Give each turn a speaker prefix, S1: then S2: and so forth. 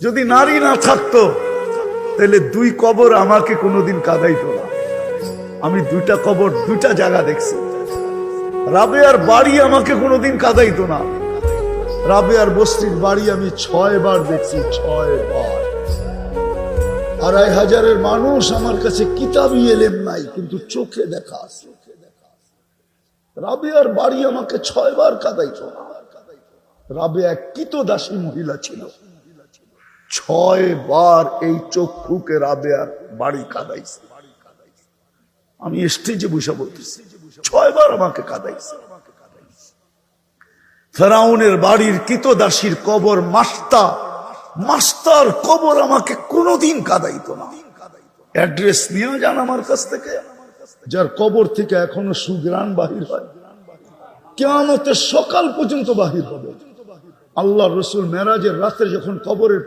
S1: যদি নারী না থাকতো তাহলে দুই কবর আমাকে কোনোদিন কাঁদাইতো না। আমি দুইটা কবর দুইটা জায়গা দেখছি। রাবেয়ার বাড়ি আমাকে কোনোদিন কাঁদাইতো না। রাবেয়ার বস্তির বাড়ি আমি 6 বার দেখছি, 6 বার। 2500 মানুষ আমার কাছে কিতাবই এলেম নাই, কিন্তু চোখে দেখা আছে। রাবেয়ার বাড়ি আমাকে 6 বার কাঁদাইতো না। রাবেয়া কৃতদাসী মহিলা ছিল, 6 বার এই চক্ষুকে রাবেয়ার বাড়ি কাঁদাইছে। আমি স্টেজে বসে বলতেছি, 6 বার আমাকে কাঁদাইছে। ফেরাউনের বাড়ির কৃতদাসীর কবর মাস্টার কবর আমাকে কোনোদিন কাঁদাইতো না। অ্যাড্রেস নিয়ে যান আমার কাছ থেকে, যার কবর থেকে এখনো সুগ্রাণ বাহির হয়, কিয়ামতের সকাল পর্যন্ত বাহির হবে। আল্লাহ রসুল মেরাজের রাতে যখন কবরের